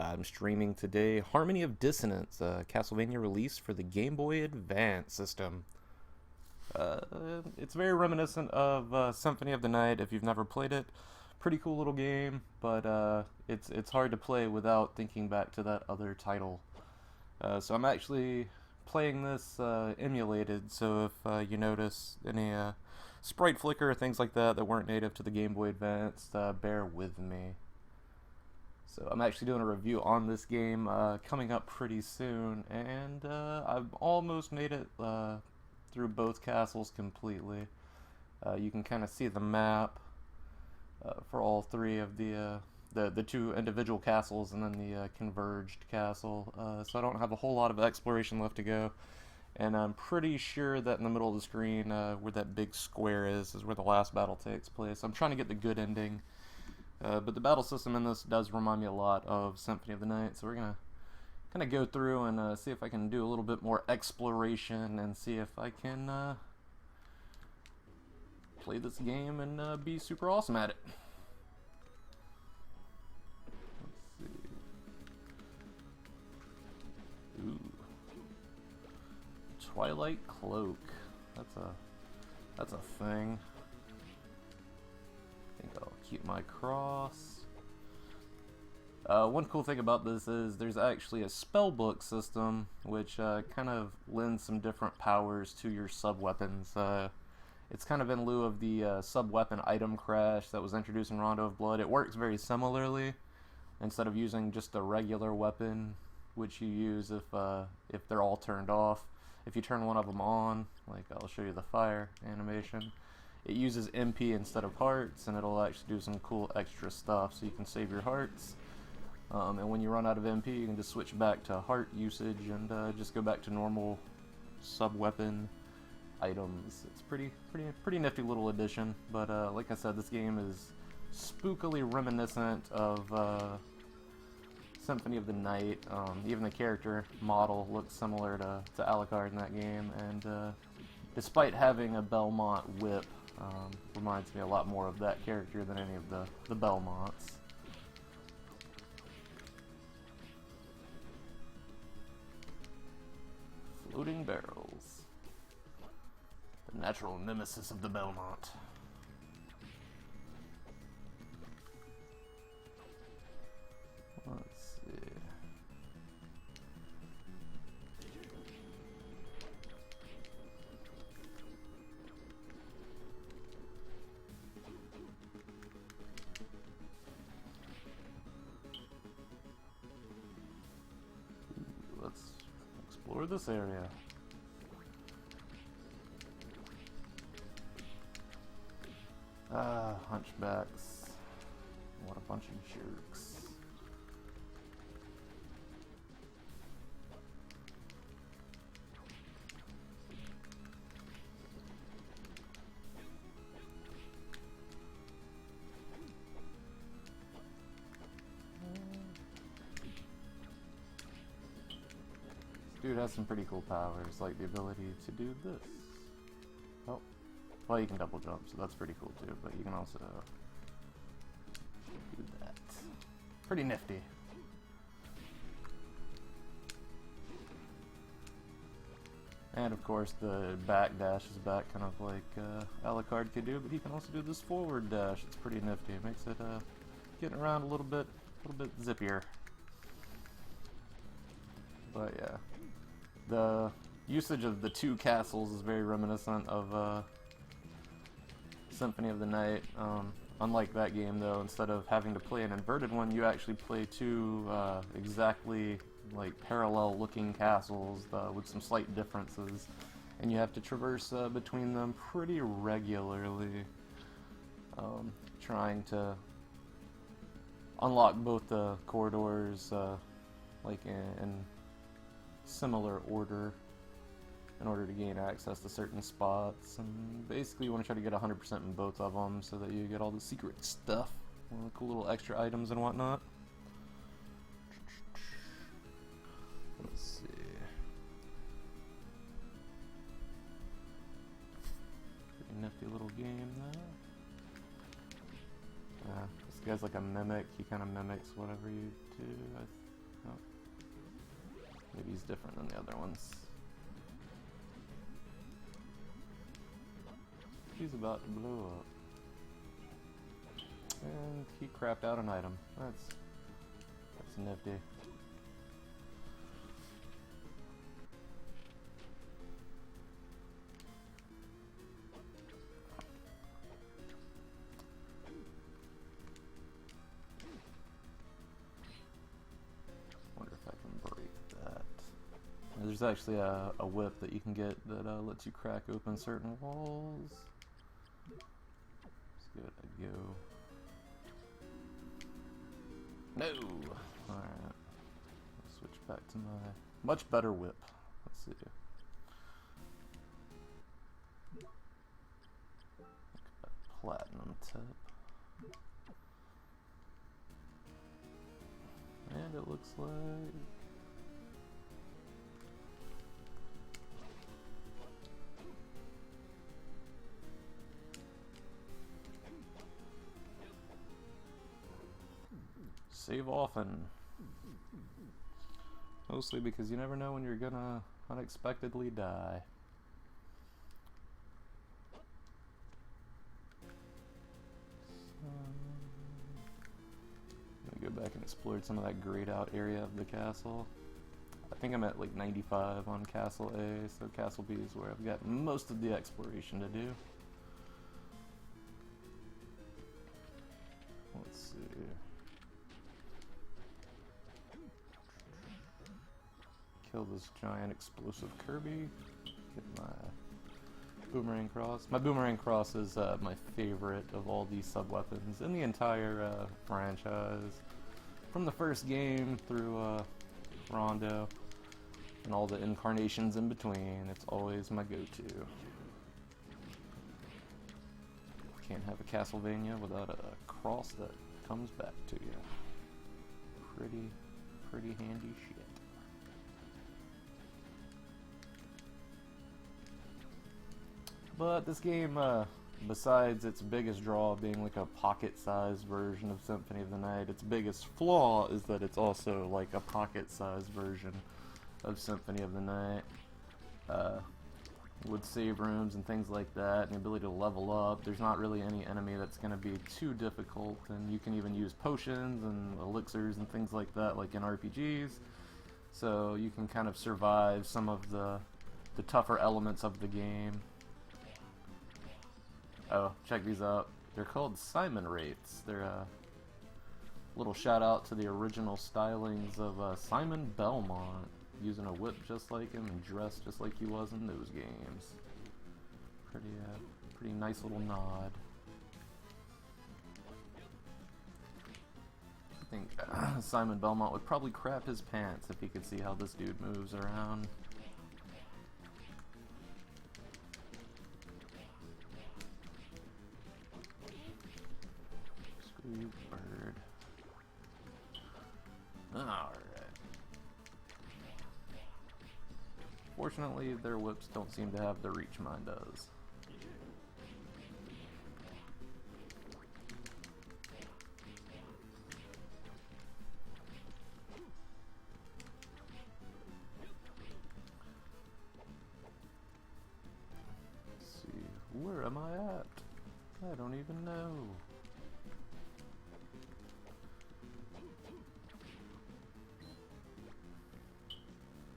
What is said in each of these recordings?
I'm streaming today Harmony of Dissonance, a Castlevania release for the Game Boy Advance system. It's very reminiscent of Symphony of the Night if you've never played it. Pretty cool little game, but it's hard to play without thinking back to that other title. So I'm actually playing this emulated, so if you notice any sprite flicker or things like that weren't native to the Game Boy Advance, bear with me. So I'm actually doing a review on this game coming up pretty soon, and I've almost made it through both castles completely. You can kind of see the map for all three of the two individual castles and then the converged castle. So I don't have a whole lot of exploration left to go, and I'm pretty sure that in the middle of the screen where that big square is where the last battle takes place. I'm trying to get the good ending. But the battle system in this does remind me a lot of Symphony of the Night, so we're going to kind of go through and see if I can do a little bit more exploration and see if I can play this game and be super awesome at it. Let's see. Ooh. Twilight Cloak. That's a thing. I think I'll keep my cross. One cool thing about this is there's actually a spellbook system which kind of lends some different powers to your sub-weapons. It's kind of in lieu of the sub-weapon item crash that was introduced in Rondo of Blood. It works very similarly. Instead of using just a regular weapon, which you use if they're all turned off, if you turn one of them on, like I'll show you the fire animation, it uses MP instead of hearts, and it'll actually do some cool extra stuff, so you can save your hearts. And when you run out of MP, you can just switch back to heart usage and just go back to normal sub-weapon items. It's pretty nifty little addition. But like I said, this game is spookily reminiscent of Symphony of the Night. Even the character model looks similar to Alucard in that game, and despite having a Belmont whip, reminds me a lot more of that character than any of the Belmonts. Floating barrels. The natural nemesis of the Belmont. Let's see. Let's explore this area. Hunchbacks. What a bunch of jerks. Dude has some pretty cool powers, like the ability to do this. Oh, well, you can double jump, so that's pretty cool too, but you can also do that. Pretty nifty. And of course the back dash is back, kind of like Alucard could do, but he can also do this forward dash. It's pretty nifty. It makes it getting around a little bit zippier. But yeah, the usage of the two castles is very reminiscent of Symphony of the Night. Unlike that game, though, instead of having to play an inverted one, you actually play two exactly like parallel-looking castles with some slight differences, and you have to traverse between them pretty regularly, trying to unlock both the corridors like in similar order in order to gain access to certain spots, and basically you want to try to get 100% in both of them so that you get all the secret stuff, all the cool little extra items and whatnot. Let's see. Pretty nifty little game there. This guy's like a mimic. He kind of mimics whatever you do, I different than the other ones. He's about to blow up. And he crapped out an item. That's nifty. Wonder if I can break that. There's actually a whip that you can get that lets you crack open certain walls. Let's give it a go. No! Alright. Switch back to my much better whip. Let's see. Platinum tip. And it looks like... save often. Mostly because you never know when you're gonna unexpectedly die. Let me go back and explore some of that grayed out area of the castle. I think I'm at like 95 on Castle A, so Castle B is where I've got most of the exploration to do. Let's see. Kill this giant explosive Kirby. Get my boomerang cross. My boomerang cross is my favorite of all these sub-weapons in the entire franchise. From the first game through Rondo and all the incarnations in between, it's always my go-to. Can't have a Castlevania without a cross that comes back to you. Pretty handy shit. But this game, besides its biggest draw being like a pocket-sized version of Symphony of the Night, its biggest flaw is that it's also like a pocket-sized version of Symphony of the Night. With save rooms and things like that, and the ability to level up, there's not really any enemy that's going to be too difficult, and you can even use potions and elixirs and things like that, like in RPGs. So you can kind of survive some of the tougher elements of the game. Oh, check these out. They're called Simon Wraiths. They're a little shout out to the original stylings of Simon Belmont, using a whip just like him and dressed just like he was in those games. Pretty nice little nod. I think Simon Belmont would probably crap his pants if he could see how this dude moves around. You bird. Alright. Fortunately, their whips don't seem to have the reach mine does. Let's see. Where am I at? I don't even know.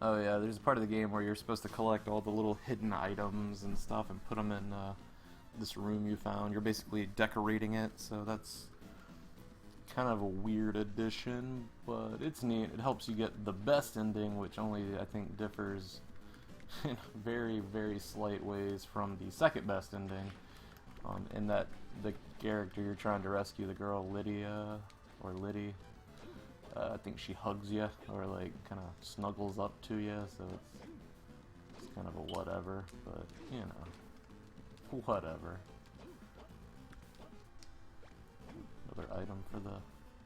Oh yeah, there's a part of the game where you're supposed to collect all the little hidden items and stuff and put them in this room you found. You're basically decorating it, so that's kind of a weird addition, but it's neat. It helps you get the best ending, which only, I think, differs in very, very slight ways from the second best ending, in that the character you're trying to rescue, the girl Lydia, or Liddy, I think she hugs you, or like kind of snuggles up to you, so it's kind of a whatever, but you know, whatever. Another item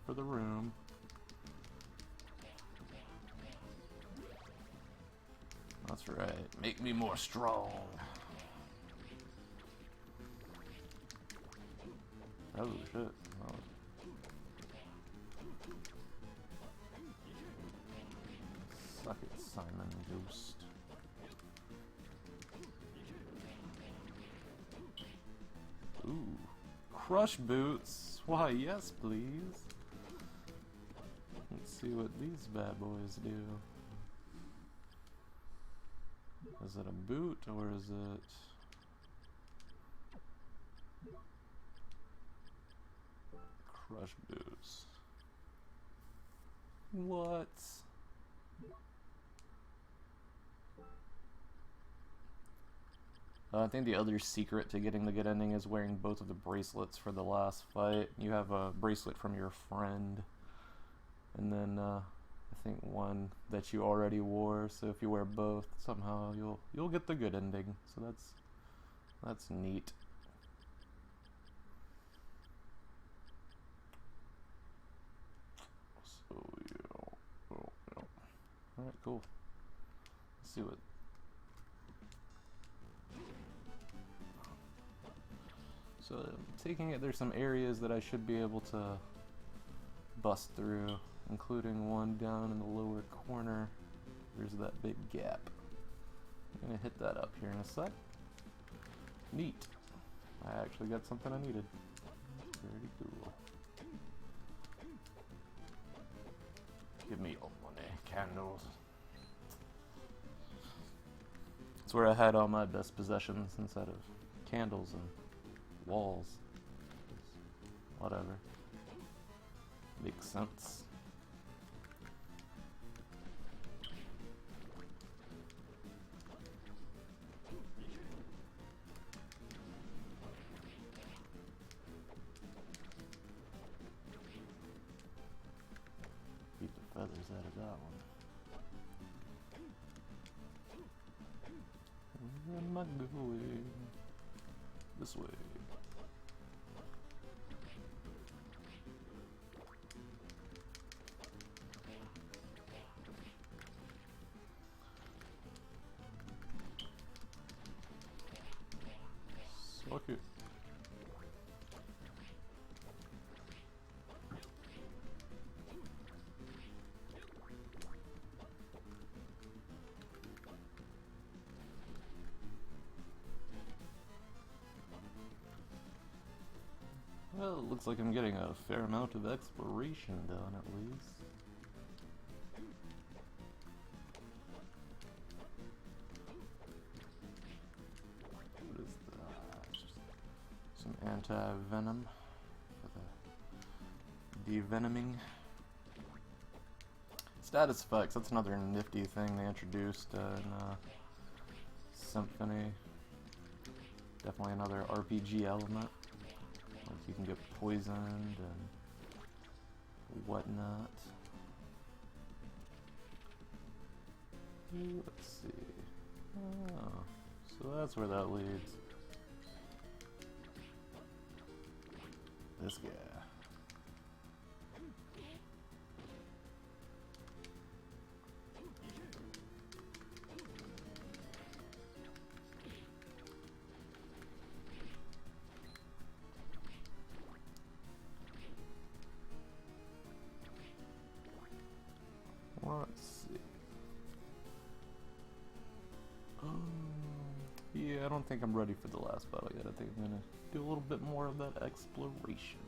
for the room. That's right, make me more strong. Oh shit. Oh. Suck it, Simon Ghost. Ooh. Crush boots! Why, yes, please. Let's see what these bad boys do. Is it a boot, or is it... Crush boots? What? I think the other secret to getting the good ending is wearing both of the bracelets for the last fight. You have a bracelet from your friend, and then I think one that you already wore. So if you wear both, somehow you'll get the good ending. So that's neat. So yeah, oh, yeah. All right, cool. Let's see what. So, taking it, there's some areas that I should be able to bust through, including one down in the lower corner. There's that big gap. I'm gonna hit that up here in a sec. Neat. I actually got something I needed. Pretty cool. Give me your money, candles. That's where I had all my best possessions instead of candles and walls. Whatever. Makes sense. Beat the feathers out of that one. Where am I going? This way. Suck it. Well, it looks like I'm getting a fair amount of exploration done, at least. What is that? Some anti-venom for the devenoming. Status effects, that's another nifty thing they introduced in Symphony. Definitely another RPG element. Like you can get poisoned and whatnot. Let's see. Oh, so that's where that leads. This guy. Let's see. Yeah, I don't think I'm ready for the last battle yet. I think I'm gonna do a little bit more of that exploration.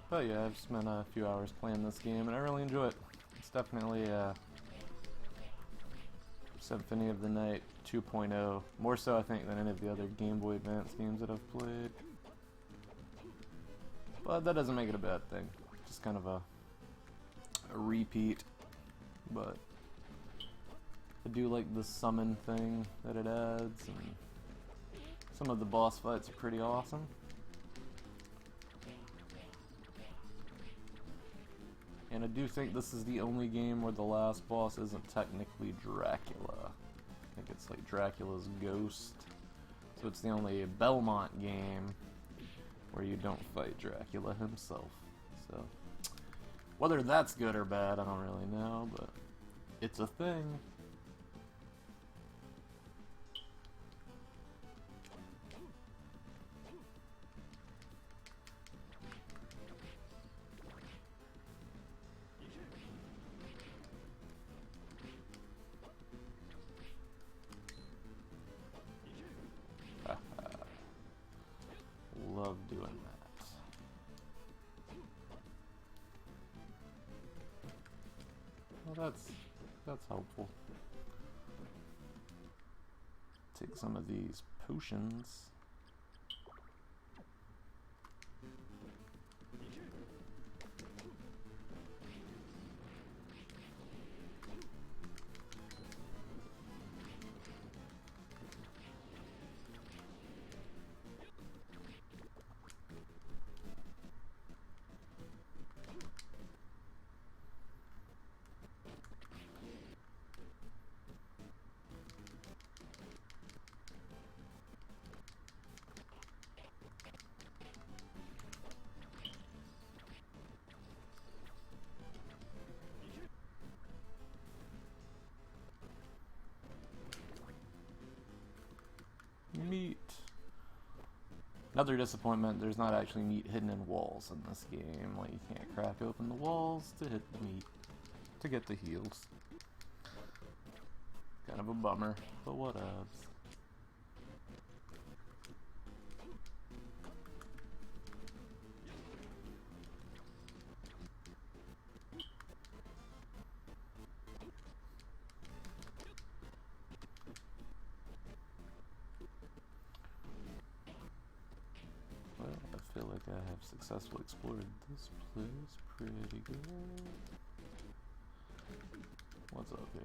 But yeah, I've spent a few hours playing this game and I really enjoy it. It's definitely Symphony of the Night 2.0. More so, I think, than any of the other Game Boy Advance games that I've played. But that doesn't make it a bad thing. Just kind of a repeat. But I do like the summon thing that it adds, and some of the boss fights are pretty awesome. And I do think this is the only game where the last boss isn't technically Dracula. I think it's like Dracula's ghost. So it's the only Belmont game where you don't fight Dracula himself. So whether that's good or bad, I don't really know, but it's a thing. Well, that's helpful. Take some of these potions. Meat. Another disappointment, there's not actually meat hidden in walls in this game. Like, you can't crack open the walls to hit the meat, to get the heals. Kind of a bummer, but whatevs. I feel like I have successfully explored this place pretty good. What's up here?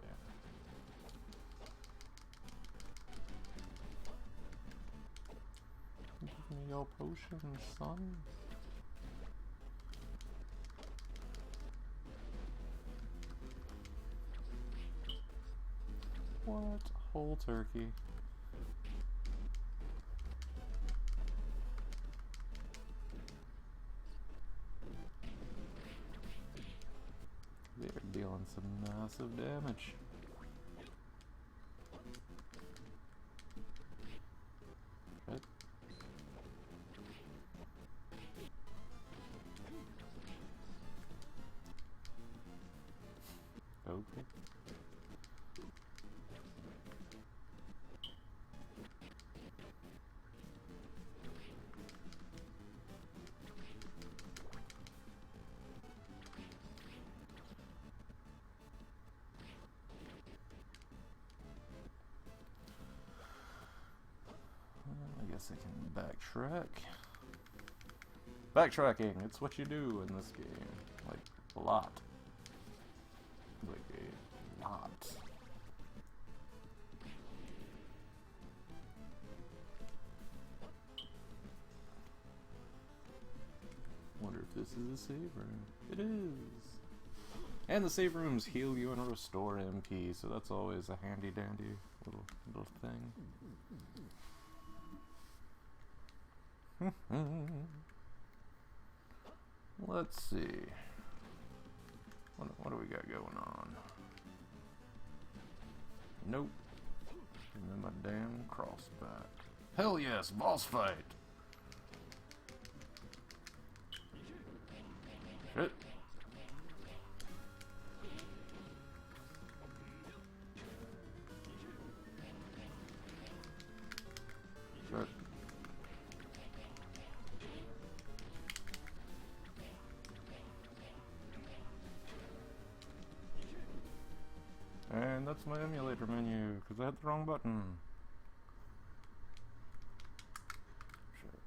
Give me your potion, son. What? Whole turkey. They're dealing some massive damage. Right. Okay. I guess I can backtrack. Backtracking, it's what you do in this game. Like, a lot. Like, a lot. Wonder if this is a save room. It is! And the save rooms heal you and restore MP, so that's always a handy dandy little thing. Let's see. What do we got going on? Nope. Give me my damn cross back. Hell yes, boss fight! Shit. Shit. And that's my emulator menu, because I hit the wrong button. Shit.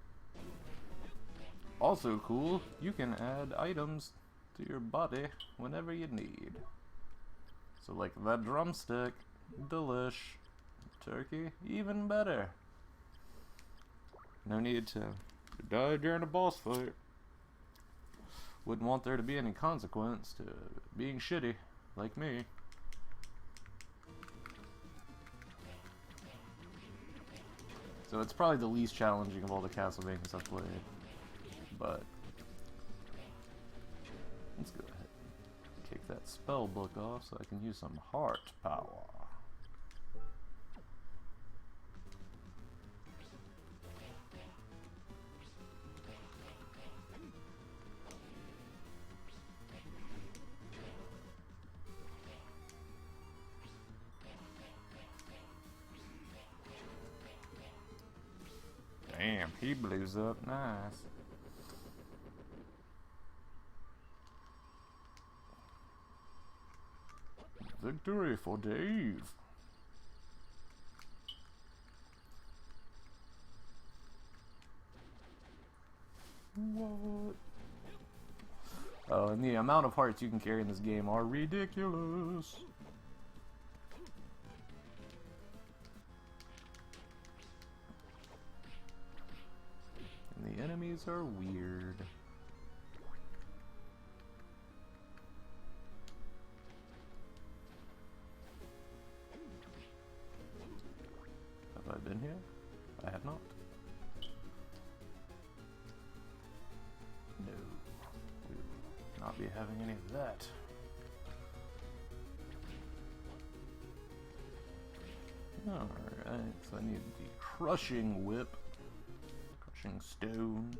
Also cool, you can add items to your body whenever you need. So like that drumstick, delish. Turkey, even better. No need to die during a boss fight. Wouldn't want there to be any consequence to being shitty, like me. So it's probably the least challenging of all the Castlevanias I've played. But let's go ahead and kick that spell book off so I can use some heart power. Damn, he blows up nice. Victory for Dave. What? Oh, and the amount of hearts you can carry in this game are ridiculous. And the enemies are weird. Have I been here? I have not. No. We will not be having any of that. Alright, so I need the Crushing Whip. Crushing Stone.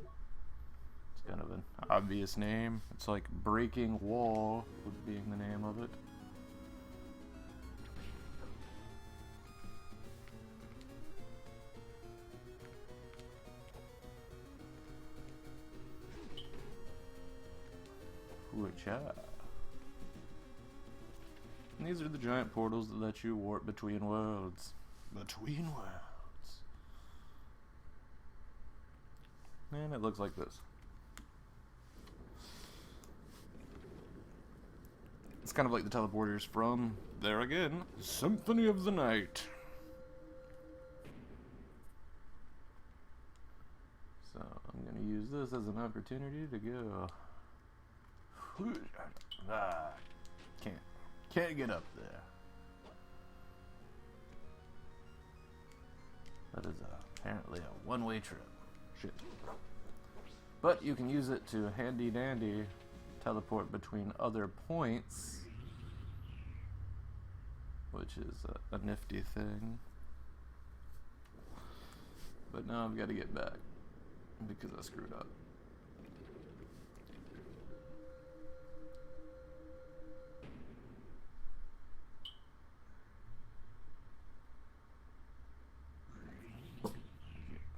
It's kind of an obvious name. It's like Breaking Wall, with being the name of it. And these are the giant portals that let you warp between worlds. Between worlds. And it looks like this. It's kind of like the teleporters from, there again, Symphony of the Night. So I'm going to use this as an opportunity to go. Ah, can't get up there. That is apparently a one-way trip. Shit. But you can use it to handy-dandy teleport between other points, which is a nifty thing. But now I've got to get back because I screwed up.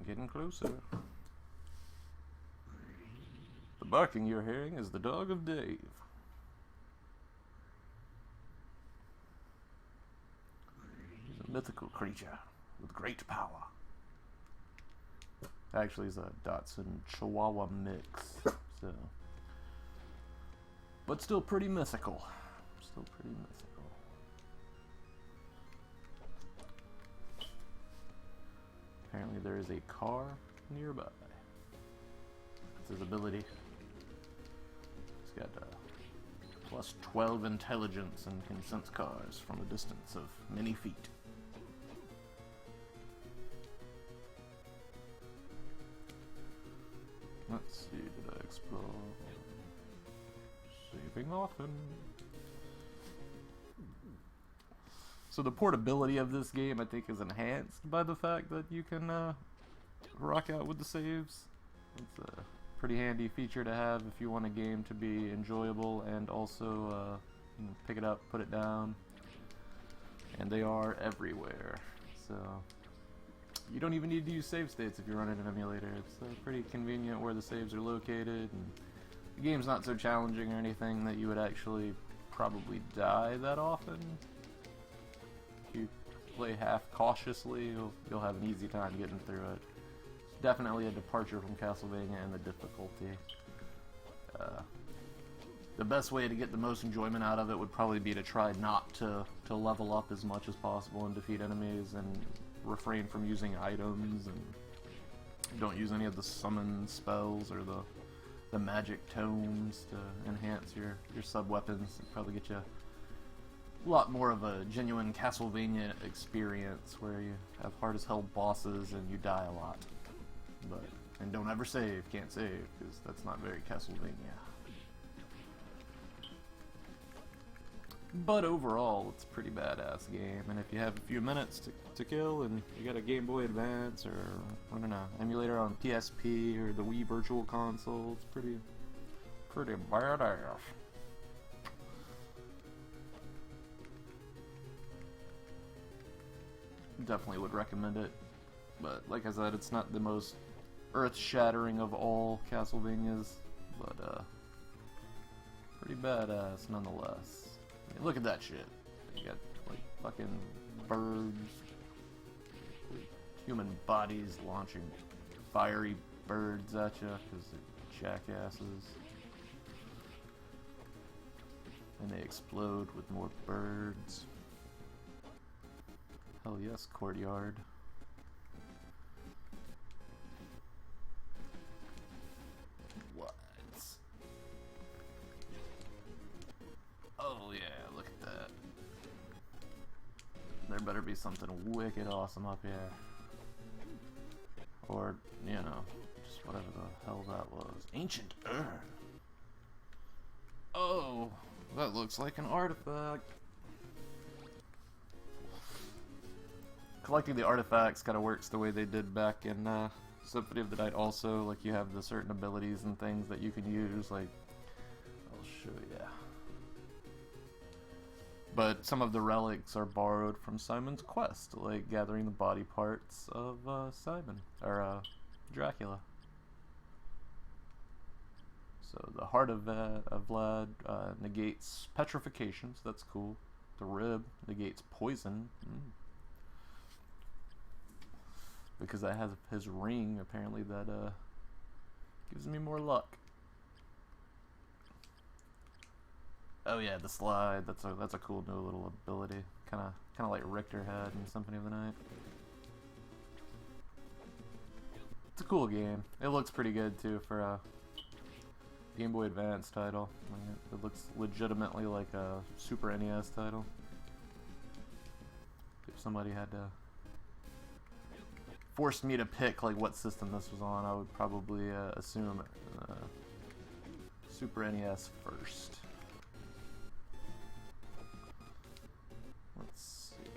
Getting closer. The barking you're hearing is the dog of Dave. He's a mythical creature with great power. Actually, he's a Dachshund Chihuahua mix, so. But still pretty mythical. Still pretty mythical. Apparently there is a car nearby. That's his ability. He's got plus 12 intelligence and can sense cars from a distance of many feet. Let's see, did I explore? Saving often. So the portability of this game, I think, is enhanced by the fact that you can rock out with the saves. It's a pretty handy feature to have if you want a game to be enjoyable and also you know, pick it up, put it down. And they are everywhere. So you don't even need to use save states if you're running an emulator. It's pretty convenient where the saves are located. And the game's not so challenging or anything that you would actually probably die that often. If you play half cautiously, you'll have an easy time getting through it. It's definitely a departure from Castlevania and the difficulty. The best way to get the most enjoyment out of it would probably be to try not to level up as much as possible and defeat enemies, and refrain from using items, and don't use any of the summon spells or the magic tomes to enhance your sub-weapons. It'd probably get you a lot more of a genuine Castlevania experience where you have hard as hell bosses and you die a lot. And don't ever save, can't save, because that's not very Castlevania. But overall, it's a pretty badass game, and if you have a few minutes to kill and you got a Game Boy Advance or, I don't know, emulator on PSP or the Wii Virtual Console, it's pretty badass. Definitely would recommend it, but like I said, it's not the most earth-shattering of all Castlevanias, but pretty badass nonetheless. I mean, look at that shit. You got like fucking birds, human bodies launching fiery birds at you because they're jackasses. And they explode with more birds. Hell yes, courtyard. What? Oh yeah, look at that. There better be something wicked awesome up here. Or, you know, just whatever the hell that was. Ancient urn. Oh, that looks like an artifact. Collecting the artifacts kind of works the way they did back in Symphony of the Night also. Like, you have the certain abilities and things that you can use, like, I'll show ya. But some of the relics are borrowed from Simon's quest, like gathering the body parts of Simon, or Dracula. So the heart of Vlad negates petrification, so that's cool. The rib negates poison. Because I have his ring, apparently that gives me more luck. Oh yeah, the slide. That's a cool new little ability. Kind of like Richter had in Symphony of the Night. It's a cool game. It looks pretty good too for a Game Boy Advance title. It looks legitimately like a Super NES title. If somebody had to force me to pick like what system this was on, I would probably assume Super NES first. Let's see.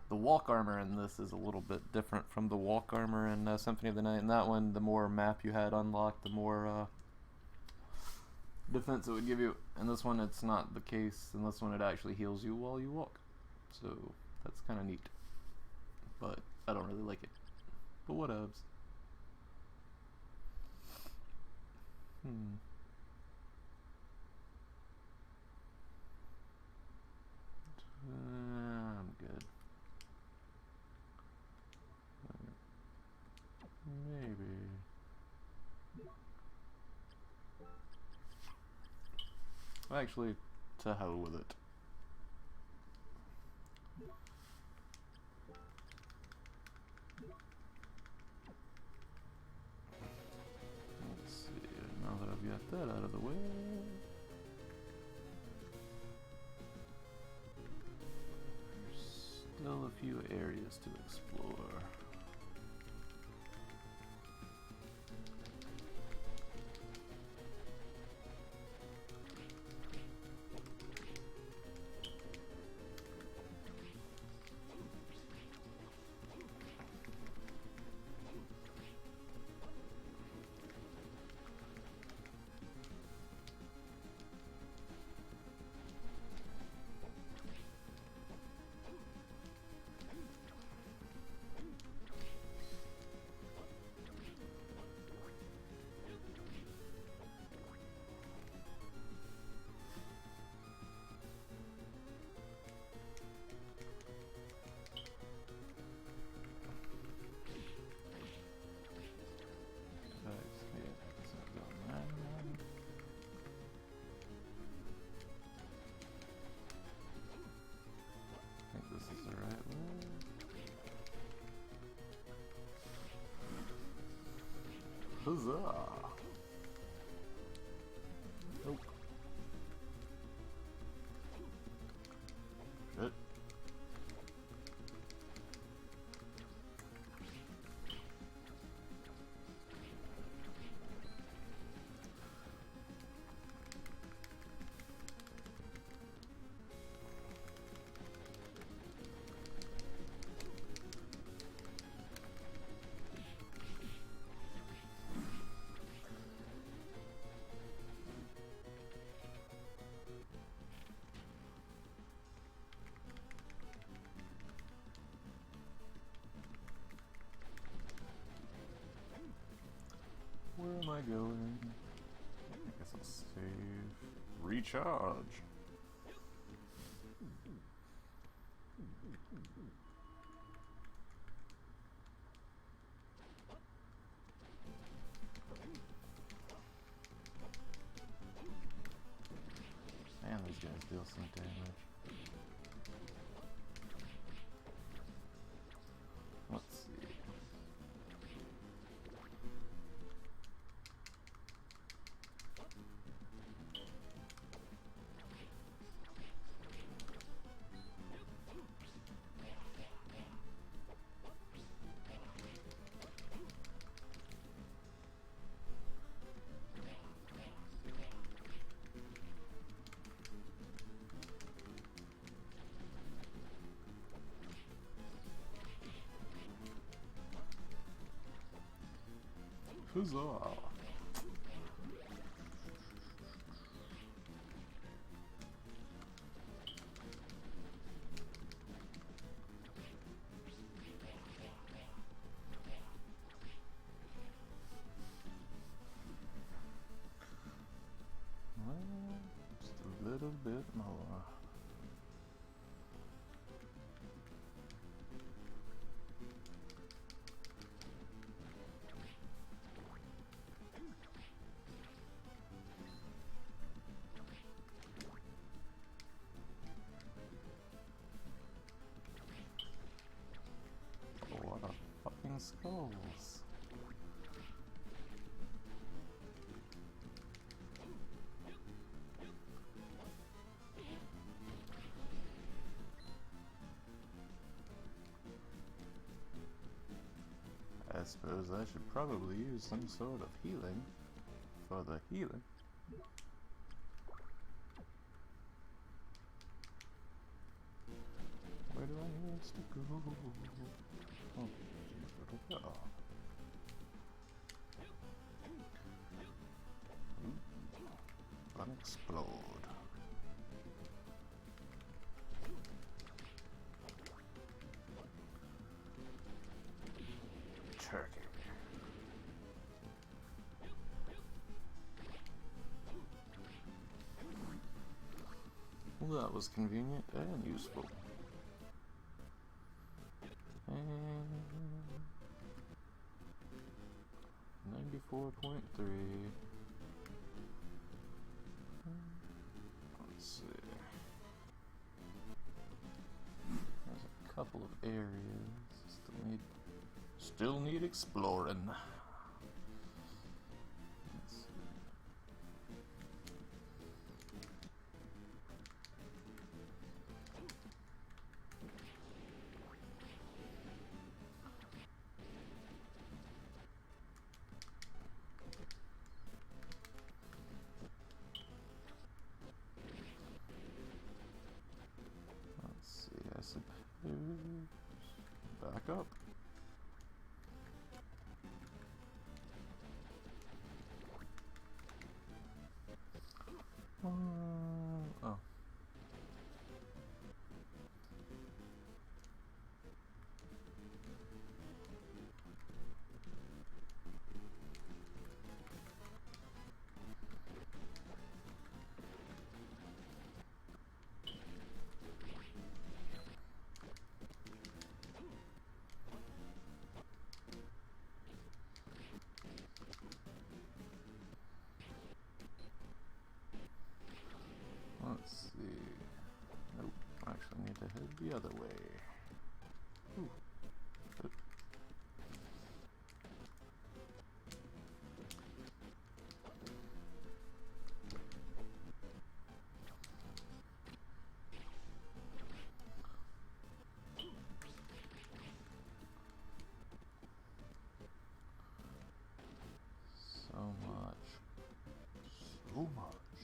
The walk armor in this is a little bit different from the walk armor in Symphony of the Night. In that one, the more map you had unlocked, the more defense it would give you. In this one, it's not the case. In this one, it actually heals you while you walk. So that's kind of neat. But I don't really like it. But whatevs. I'm good. Maybe. Actually, to hell with it. Let's see, now that I've got that out of the way. There's still a few areas to explore. Huzzah! Nope. Shit. recharge. Man, these guys deal some damage. Let's see. Huzzah! Well, just a little bit more. What a fucking skulls. I suppose I should probably use some sort of healing for the healing. Where do I need to go? Oh, where to go? Unexplode. Turkey. Well, that was convenient and useful. And 94.3. Let's see. There's a couple of areas still need exploring. Let's see. I suppose. Back up. Oh. Let's see. Nope. I actually need to head the other way. Ooh. So much. So much.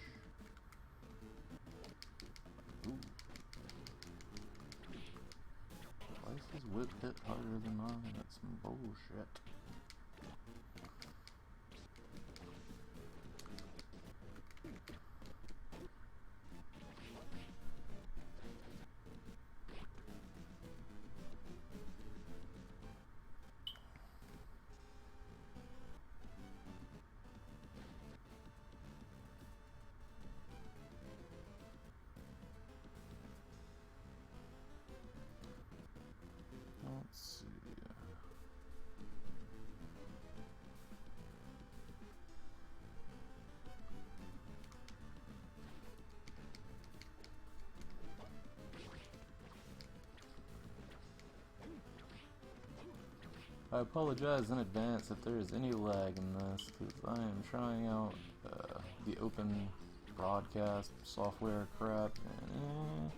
Ooh. Twice his whip hit harder than mine. That's some bullshit. I apologize in advance if there is any lag in this, because I am trying out the open broadcast software crap, and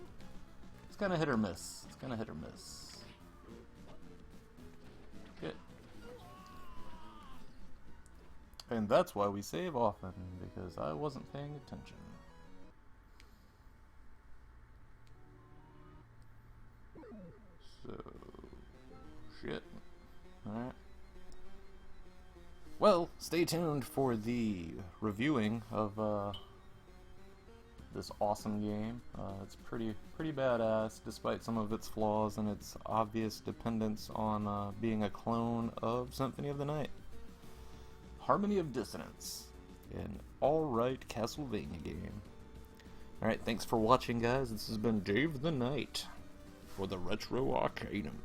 it's kind of hit or miss. It's kind of hit or miss. Okay. And that's why we save often, because I wasn't paying attention. So, shit. Alright. Well, stay tuned for the reviewing of this awesome game. It's pretty badass, despite some of its flaws and its obvious dependence on being a clone of Symphony of the Night. Harmony of Dissonance, an alright Castlevania game. Alright, thanks for watching, guys. This has been Dave the Knight for the Retro Arcanum.